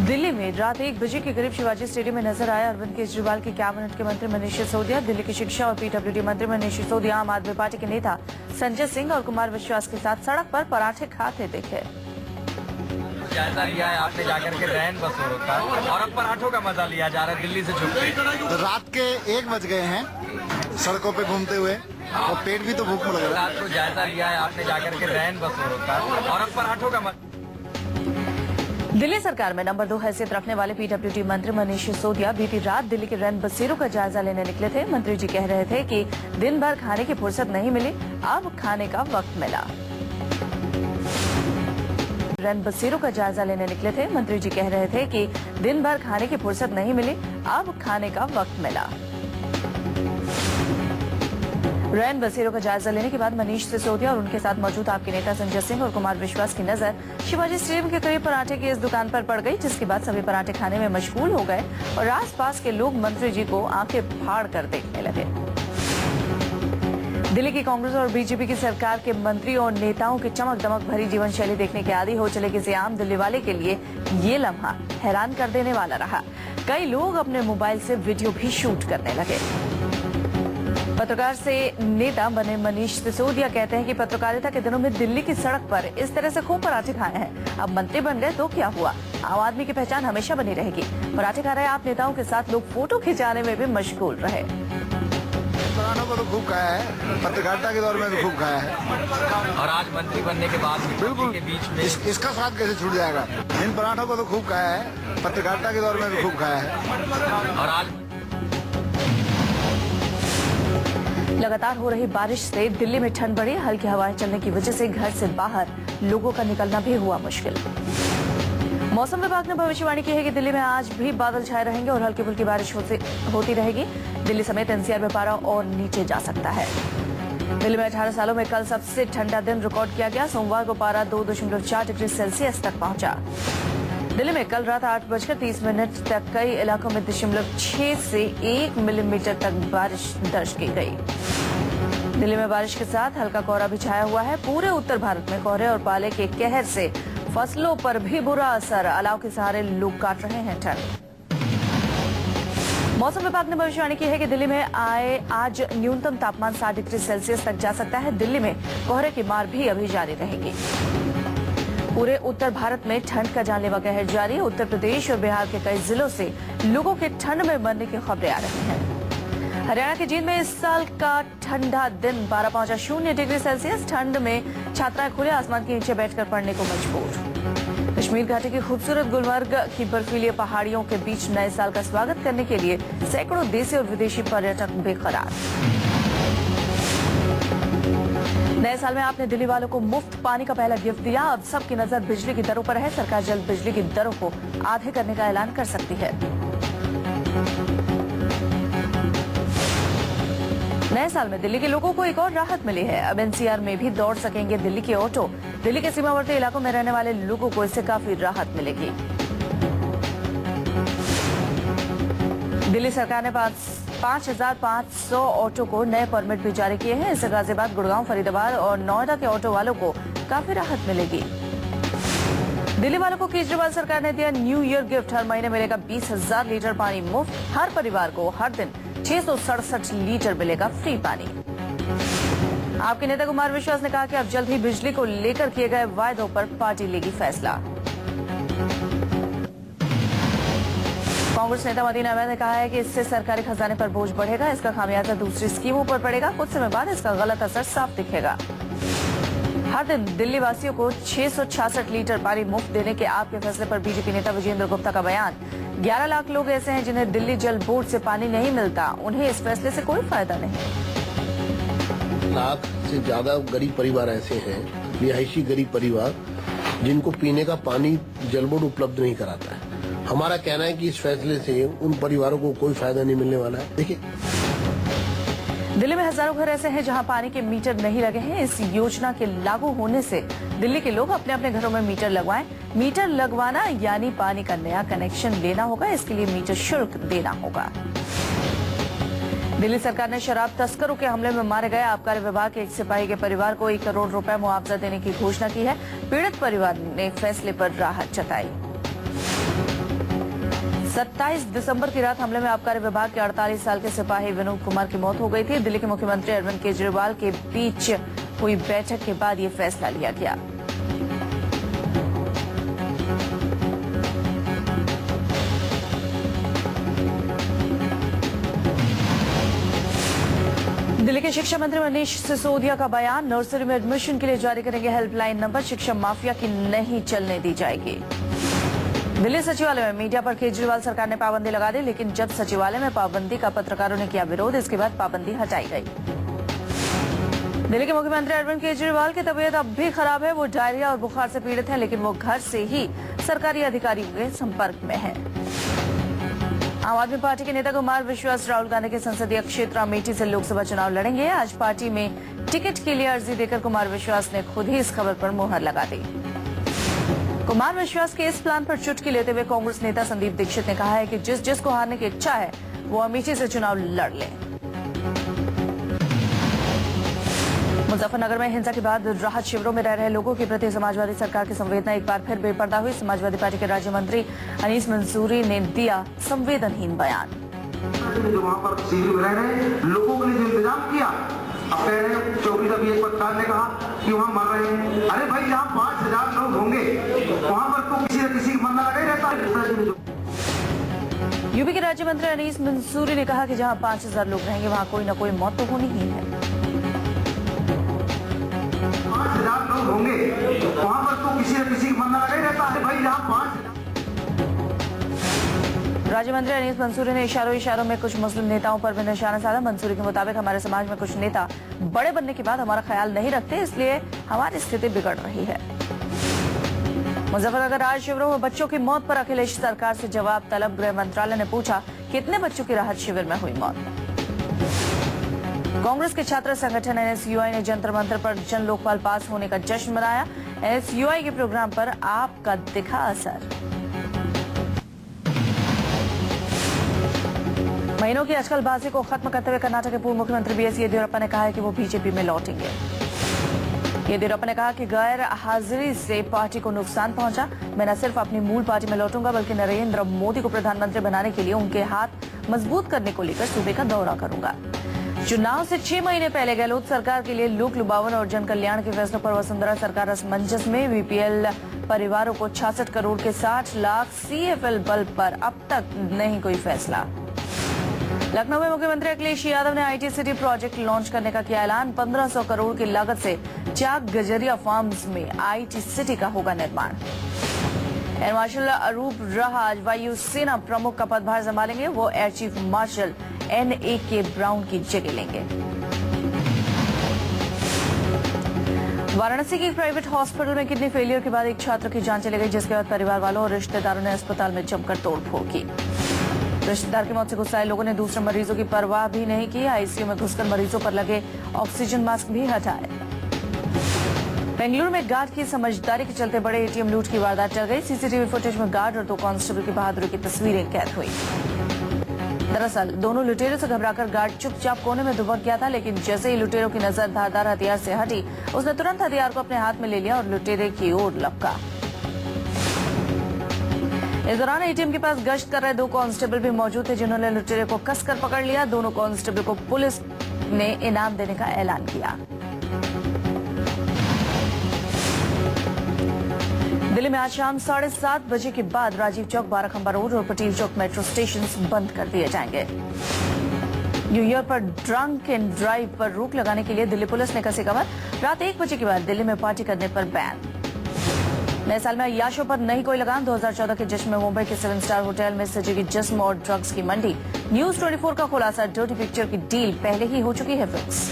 दिल्ली में रात 1 बजे के करीब शिवाजी स्टेडियम में नजर आए अरविंद केजरीवाल के कैबिनेट के मंत्री मनीष सिसोदिया, दिल्ली की शिक्षा और पीडब्ल्यूडी मंत्री मनीष सिसोदिया, आम आदमी पार्टी के नेता संजय सिंह और कुमार विश्वास के साथ सड़क पर पराठे खाते देखे। जायजा लिया है आपने जाकर के रैन बसेरों का और अब पराठों का मजा लिया जा रहा है दिल्ली से छुप के। रात के 1 बज गए हैं सड़कों पे घूमते हुए और पेट भी तो भूख में लग रहा है। रात को जायजा लिया है आपने जाकर के रैन बसेरों का और अब पराठों का मजा। दिल्ली सरकार में नंबर 2 हैसियत रखने वाले पीडब्ल्यूडी मंत्री मनीष सिसोदिया बीती रात दिल्ली के रैन बसेरों का जायजा लेने निकले थे। मंत्री जी कह रहे थे कि दिन भर खाने की फुर्सत नहीं मिली, अब खाने का वक्त मिला। रैन बसेरों का जायजा लेने निकले थे। मंत्री जी कह रहे थे कि दिन भर खाने की फुर्सत नहीं मिली, अब खाने का वक्त मिला। रैन बसेरों का जायजा लेने के बाद मनीष सिसोदिया और उनके साथ मौजूद आपके नेता संजय सिंह और कुमार विश्वास की नजर शिवाजी स्टेडियम के करीब पराठे की इस दुकान पर पड़ गई, जिसके बाद सभी पराठे खाने में मशगूल हो गए और आसपास के लोग मंत्री जी को आंखें फाड़ कर देखने लगे। दिल्ली की कांग्रेस और बीजेपी की सरकार के मंत्री और नेताओं की चमक दमक भरी जीवन शैली देखने के आदी हो चले किसी आम दिल्ली वाले के लिए ये लम्हा हैरान कर देने वाला रहा। कई लोग अपने मोबाइल से वीडियो भी शूट करने लगे। पत्रकार से नेता बने मनीष सिसोदिया कहते हैं कि पत्रकारिता के दिनों में दिल्ली की सड़क पर इस तरह से खूब पराठे खाए हैं, अब मंत्री बन गए तो क्या हुआ, आम आदमी की पहचान हमेशा बनी रहेगी। पराठे खा रहे आप नेताओं के साथ लोग फोटो खिंचाने में भी मशगूल रहे। पराठों को तो खूब खाया है, पत्रकारिता के दौर में भी खूब खाया है और आज मंत्री बनने के बाद बिल्कुल के बीच में इसका स्वाद कैसे छूट जाएगा। इन पराठों को तो खूब खाया है, पत्रकारिता के दौर में भी खूब खाया है और आज लगातार हो रही बारिश से दिल्ली में ठंड बढ़ी। हल्की हवाएं चलने की वजह से घर से बाहर लोगों का निकलना भी हुआ मुश्किल। मौसम विभाग ने भविष्यवाणी की है कि दिल्ली में आज भी बादल छाए रहेंगे और हल्की फुल्की बारिश होती रहेगी। दिल्ली समेत एनसीआर में पारा और नीचे जा सकता है। दिल्ली में 18 सालों में कल सबसे ठंडा दिन रिकॉर्ड किया गया। सोमवार को पारा 2.4 डिग्री सेल्सियस तक पहुंचा। दिल्ली में कल रात 8:30 तक कई इलाकों में 0.6 से 1 मिलीमीटर तक बारिश दर्ज की गई। दिल्ली में बारिश के साथ हल्का कोहरा भी छाया हुआ है। पूरे उत्तर भारत में कोहरे और पाले के कहर से फसलों पर भी बुरा असर। अलाव के सहारे लोग काट रहे हैं ठंड। मौसम विभाग ने भविष्यवाणी की है कि दिल्ली में आज न्यूनतम तापमान 60 डिग्री सेल्सियस तक जा सकता है। दिल्ली में कोहरे की मार भी अभी जारी रहेगी। पूरे उत्तर भारत में ठंड का जानलेवा कहर जारी है। उत्तर प्रदेश और बिहार के कई जिलों से लोगों के ठंड में मरने की खबरें आ रही हैं। हरियाणा के जींद में इस साल का ठंडा दिन पारा पहुंचा 0 डिग्री सेल्सियस। ठंड में छात्राएं खुले आसमान के नीचे बैठकर पढ़ने को मजबूर। कश्मीर घाटी की खूबसूरत गुलमर्ग की बर्फीली पहाड़ियों के बीच नए साल का स्वागत करने के लिए सैकड़ों देशी और विदेशी पर्यटक बेकरार। नए साल में आपने दिल्ली वालों को मुफ्त पानी का पहला गिफ्ट दिया। अब सबकी नजर बिजली की दरों पर है। सरकार जल्द बिजली की दरों को आधे करने का ऐलान कर सकती है। नए साल में दिल्ली के लोगों को एक और राहत मिली है। अब एनसीआर में भी दौड़ सकेंगे दिल्ली के ऑटो। दिल्ली के सीमावर्ती इलाकों में रहने वाले लोगों को इससे काफी राहत मिलेगी। दिल्ली सरकार ने 5,500 ऑटो को नए परमिट भी जारी किए हैं। इससे गाजियाबाद, गुड़गांव, फरीदाबाद और नोएडा के ऑटो वालों को काफी राहत मिलेगी। दिल्ली वालों को केजरीवाल सरकार ने दिया न्यू ईयर गिफ्ट। हर महीने मिलेगा 20,000 लीटर पानी मुफ्त। हर परिवार को हर दिन 667 लीटर मिलेगा फ्री पानी। आपके नेता कुमार विश्वास ने कहा कि अब जल्द ही बिजली को लेकर किए गए वायदों पर पार्टी लेगी फैसला। कांग्रेस नेता मदीना अहमद ने कहा है कि इससे सरकारी खजाने पर बोझ बढ़ेगा। इसका खामियाजा दूसरी स्कीमों पर पड़ेगा। कुछ समय बाद इसका गलत असर साफ दिखेगा। हर दिन दिल्ली वासियों को 666 लीटर पानी मुफ्त देने के आपके फैसले पर बीजेपी नेता विजेंद्र गुप्ता का बयान। 11 लाख लोग ऐसे हैं जिन्हें दिल्ली जल बोर्ड से पानी नहीं मिलता। उन्हें इस फैसले से कोई फायदा नहीं। लाख से ज्यादा गरीब परिवार ऐसे हैं, रिहायशी गरीब परिवार, जिनको पीने का पानी जल बोर्ड उपलब्ध नहीं कराता है। हमारा कहना है कि इस फैसले से उन परिवारों को कोई फायदा नहीं मिलने वाला है। देखिए, दिल्ली में हजारों घर ऐसे हैं जहां पानी के मीटर नहीं लगे हैं। इस योजना के लागू होने से दिल्ली के लोग अपने अपने घरों में मीटर लगवाएं। मीटर लगवाना यानी पानी का नया कनेक्शन लेना होगा। इसके लिए मीटर शुल्क देना होगा। दिल्ली सरकार ने शराब तस्करों के हमले में मारे गए आबकारी विभाग के एक सिपाही के परिवार को 1 करोड़ रुपए मुआवजा देने की घोषणा की है। पीड़ित परिवार ने फैसले पर राहत जताई। 27 दिसंबर की रात हमले में आबकारी विभाग के 48 साल के सिपाही विनोद कुमार की मौत हो गई थी। दिल्ली के मुख्यमंत्री अरविंद केजरीवाल के बीच हुई बैठक के बाद ये फैसला लिया गया। दिल्ली के शिक्षा मंत्री मनीष सिसोदिया का बयान, नर्सरी में एडमिशन के लिए जारी करेंगे हेल्पलाइन नंबर, शिक्षा माफिया की नहीं चलने दी जाएगी। दिल्ली सचिवालय में मीडिया पर केजरीवाल सरकार ने पाबंदी लगा दी, लेकिन जब सचिवालय में पाबंदी का पत्रकारों ने किया विरोध, इसके बाद पाबंदी हटाई गई। दिल्ली के मुख्यमंत्री अरविंद केजरीवाल की तबीयत अब भी खराब है। वो डायरिया और बुखार से पीड़ित हैं, लेकिन वो घर से ही सरकारी अधिकारियों के संपर्क में हैं। आम आदमी पार्टी के नेता कुमार विश्वास राहुल गांधी के संसदीय क्षेत्र अमेठी से लोकसभा चुनाव लड़ेंगे। आज पार्टी में टिकट के लिए अर्जी देकर कुमार विश्वास ने खुद ही इस खबर पर मुहर लगा दी। कुमार विश्वास के इस प्लान पर चुटकी लेते हुए कांग्रेस नेता संदीप दीक्षित ने कहा है कि जिसको हारने की इच्छा है वो अमेठी से चुनाव लड़ ले। मुजफ्फरनगर में हिंसा के बाद राहत शिविरों में रह रहे लोगों के प्रति समाजवादी सरकार की संवेदना एक बार फिर बेपर्दा हुई। समाजवादी पार्टी के राज्य मंत्री अनीस मंसूरी ने दिया संवेदनहीन बयान। जो वहाँ पर शिविर में रह रहे लोगों के लिए जो इंतजाम किया, अब कह रहे हैं चौकीदार भी एक पत्रकार ने कहा कि वहाँ मर रहे हैं। अरे भाई जहाँ 5000 लोग होंगे वहाँ पर तो किसी न किसी मरना लगा ही रहता है। यूपी के राज्य मंत्री अनीस मंसूरी ने कहा कि जहाँ 5000 लोग रहेंगे वहाँ कोई न कोई मौत तो होनी ही है। 5000 लोग होंगे वहाँ पर तो किसी न किसी मरना लगा ही रहता है। भाई जहाँ 5 राज्य मंत्री अनीस मंसूरी ने इशारों में कुछ मुस्लिम नेताओं पर भी निशाना साधा। मंसूरी के मुताबिक हमारे समाज में कुछ नेता बड़े बनने के बाद हमारा ख्याल नहीं रखते, इसलिए हमारी स्थिति बिगड़ रही है। मुजफ्फरनगर राहत शिविरों में बच्चों की मौत पर अखिलेश सरकार से जवाब तलब। गृह मंत्रालय ने पूछा कितने बच्चों की राहत शिविर में हुई मौत। कांग्रेस के छात्र संगठन एनएसयूआई ने जंतर मंतर पर जन लोकपाल पास होने का जश्न मनाया। एनएसयूआई के प्रोग्राम पर आपका दिखा असर। महीनों की अचकलबाजी को खत्म करते हुए कर्नाटक के पूर्व मुख्यमंत्री बीएस येदियुरप्पा ने कहा है कि वो बीजेपी में लौटेंगे। येदियुरप्पा ने कहा कि गैर हाजिरी से पार्टी को नुकसान पहुंचा। मैं न सिर्फ अपनी मूल पार्टी में लौटूंगा बल्कि नरेंद्र मोदी को प्रधानमंत्री बनाने के लिए उनके हाथ मजबूत करने को लेकर सूबे का दौरा करूंगा। चुनाव से 6 महीने पहले गहलोत सरकार के लिए लोक लुभावन और जन कल्याण के फैसलों पर वसुंधरा सरकार असमंजस में। बीपीएल परिवारों को 66 करोड़ के 60 लाख सीएफएल बल्ब पर अब तक नहीं कोई फैसला। लखनऊ में मुख्यमंत्री अखिलेश यादव ने आईटी सिटी प्रोजेक्ट लॉन्च करने का किया ऐलान। 1500 करोड़ की लागत से चाक गजरिया फार्म्स में आईटी सिटी का होगा निर्माण। एयर मार्शल अरूप रहा वायुसेना प्रमुख का पदभार संभालेंगे। वो air chief marshal NAK brown की जगह लेंगे। वाराणसी के एक प्राइवेट हॉस्पिटल में किडनी फेलियर के बाद एक छात्र की जान चली गई, जिसके बाद परिवार वालों और रिश्तेदारों ने अस्पताल में जमकर तोड़फोड़ की। रिश्तेदार की मौत से गुस्साए लोगों ने दूसरे मरीजों की परवाह भी नहीं की। आईसीयू में घुसकर मरीजों पर लगे ऑक्सीजन मास्क भी हटाए। बेंगलुरु में गार्ड की समझदारी के चलते बड़े एटीएम लूट की वारदात टल गई। सीसीटीवी फुटेज में गार्ड और 2 कांस्टेबल की बहादुरी की तस्वीरें कैद हुई। दरअसल दोनों लुटेरों से घबराकर गार्ड चुपचाप कोने में दुबक गया था, लेकिन जैसे ही लुटेरों की नजर धारदार हथियार से हटी, उसने तुरंत हथियार को अपने हाथ में ले लिया और लुटेरे की ओर लपका। इस दौरान एटीएम के पास गश्त कर रहे 2 कांस्टेबल भी मौजूद थे, जिन्होंने लुटेरे को कसकर पकड़ लिया। दोनों कांस्टेबल को पुलिस ने इनाम देने का ऐलान किया। दिल्ली में आज शाम 7:30 बजे के बाद राजीव चौक, बाराखंबा रोड और पटेल चौक मेट्रो स्टेशन बंद कर दिए जाएंगे। न्यू ईयर पर ड्रंक एंड ड्राइव पर रोक लगाने के लिए दिल्ली पुलिस ने कसी कमर। रात 1 बजे के बाद दिल्ली में पार्टी करने पर बैन। नए साल में अय्याशों पर नहीं कोई लगाम। 2014 के जश्न में मुंबई के 7 स्टार होटल में सजेगी जिस्म और ड्रग्स की मंडी। न्यूज 24 का खुलासा, डर्टी पिक्चर की डील पहले ही हो चुकी है फिक्स।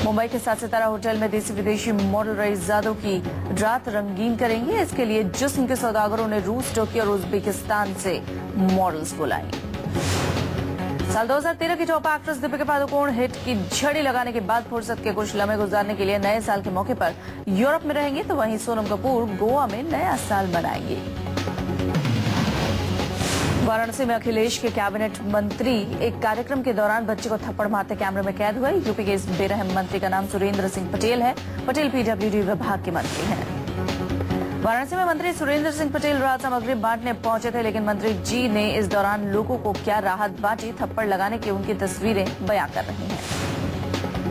मुंबई के 7 सितारा होटल में देसी विदेशी मॉडल रईसजादों की रात रंगीन करेंगे। इसके लिए जिस्म के सौदागरों ने रूस, टर्की और उज्बेकिस्तान से मॉडल्स बुलाई। साल 2013 की top actress Deepika Padukone hit की झड़ी लगाने के बाद फुर्सत के कुछ लम्हे गुजारने के लिए नए साल के मौके पर यूरोप में रहेंगी, तो वहीं सोनम कपूर गोवा में नया साल मनाएंगी। वाराणसी में अखिलेश के कैबिनेट मंत्री एक कार्यक्रम के दौरान बच्चे को थप्पड़ मारते कैमरे में कैद हुए। यूपी के इस बेरहम मंत्री का नाम सुरेंद्र सिंह पटेल है। पटेल PWD विभाग के मंत्री हैं। वाराणसी में मंत्री सुरेंद्र सिंह पटेल राहत सामग्री बांटने पहुंचे थे, लेकिन मंत्री जी ने इस दौरान लोगों को क्या राहत बांटी, थप्पड़ लगाने की उनकी तस्वीरें बयां कर रही हैं।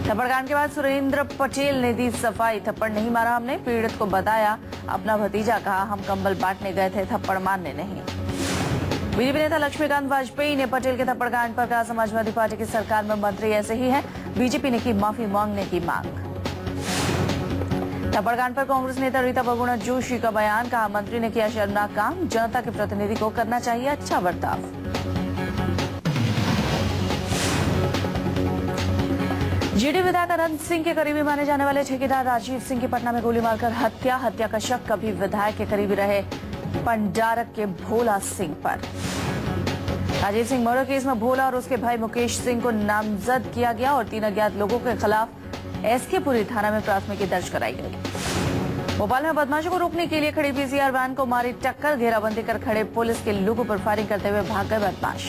थप्पड़ कांड के बाद सुरेंद्र पटेल ने दी सफाई, थप्पड़ नहीं मारा हमने, पीड़ित को बताया अपना भतीजा, कहा हम कंबल बांटने गए थे, थप्पड़ मारने नहीं। बीजेपी नेता लक्ष्मीकांत वाजपेयी ने पटेल के थप्पड़ कांड पर कहा समाजवादी पार्टी की सरकार में मंत्री ऐसे ही है, बीजेपी ने की माफी मांगने की मांग। थप्पड़ कांड पर कांग्रेस नेता रीता बहुगुणा जोशी का बयान, कहा मंत्री ने किया शर्मनाक काम, जनता के प्रतिनिधि को करना चाहिए अच्छा बर्ताव। जीडी विधायक अनंत सिंह के करीबी माने जाने वाले ठेकेदार राजीव सिंह की पटना में गोली मारकर हत्या का शक कभी विधायक के करीबी रहे पंडारक के भोला सिंह पर। राजीव सिंह मर्डर केस में भोला और उसके भाई मुकेश सिंह को नामजद किया गया और 3 अज्ञात लोगों के खिलाफ एसके पुरी थाना में प्राथमिकी दर्ज कराई गई। भोपाल में बदमाशों को रोकने के लिए खड़ी पीसीआर वैन को मारी टक्कर, घेराबंदी कर खड़े पुलिस के लोगों पर फायरिंग करते हुए भाग गए बदमाश।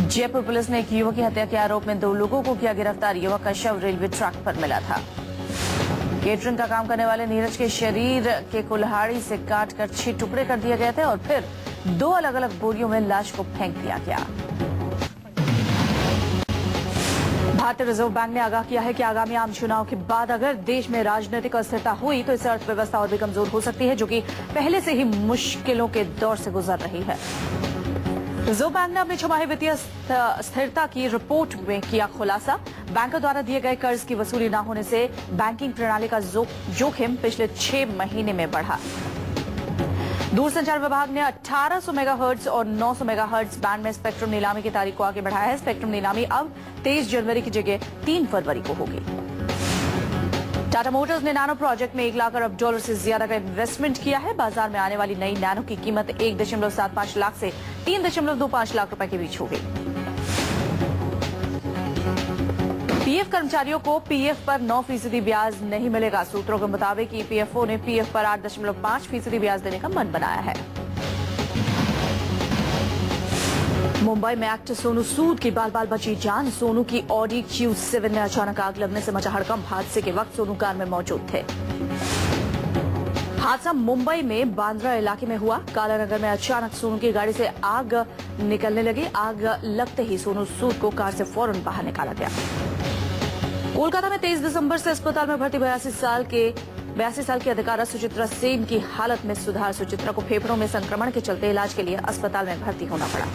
जयपुर पुलिस ने एक युवक की हत्या के आरोप में 2 लोगों को किया गिरफ्तार, युवक का शव रेलवे ट्रैक पर मिला था। केटरिंग का काम करने वाले नीरज के शरीर के कुल्हाड़ी से काटकर 6 टुकड़े कर दिए गए थे और फिर 2 अलग-अलग बोरियों में लाश को फेंक दिया गया। भारतीय रिजर्व बैंक ने आगाह किया है कि आगामी आम चुनाव के बाद अगर देश में राजनीतिक अस्थिरता हुई तो इससे अर्थव्यवस्था और भी कमजोर हो सकती है, जो कि पहले से ही मुश्किलों के दौर से गुजर रही है। रिजर्व बैंक ने अपनी छमाही वित्तीय स्थिरता की रिपोर्ट में किया खुलासा, बैंकों द्वारा दिए गए कर्ज की वसूली न होने से बैंकिंग प्रणाली का जोखिम पिछले 6 महीने में बढ़ा। दूरसंचार विभाग ने 1800 मेगाहर्ट्ज और 900 मेगाहर्ट्ज बैंड में स्पेक्ट्रम नीलामी की तारीख को आगे बढ़ाया है। स्पेक्ट्रम नीलामी अब 23 जनवरी की जगह 3 फरवरी को होगी। टाटा मोटर्स ने नैनो प्रोजेक्ट में $1 लाख से ज्यादा का इन्वेस्टमेंट किया है। बाजार में आने वाली नई नैनो की कीमत 1.75 लाख से 3.25 लाख रुपए के बीच होगी। पीएफ कर्मचारियों को पीएफ पर 9% ब्याज नहीं मिलेगा। सूत्रों के मुताबिक ईपीएफओ ने पीएफ पर 8.5% ब्याज देने का मन बनाया है। मुंबई में एक्टर सोनू सूद की बाल बाल बची जान। सोनू की ऑडी Q7 में अचानक आग लगने से मचा हड़कंप। हादसे के वक्त सोनू कार में मौजूद थे। हादसा मुंबई में बांद्रा इलाके में हुआ। कालानगर में अचानक सोनू की गाड़ी से आग निकलने लगी। आग लगते ही सोनू सूद को कार से फौरन बाहर निकाला गया। कोलकाता में 23 दिसंबर से अस्पताल में भर्ती 82 साल की अधिकारा सुचित्रा सेन की हालत में सुधार। सुचित्रा को फेफड़ों में संक्रमण के चलते इलाज के लिए अस्पताल में भर्ती होना पड़ा।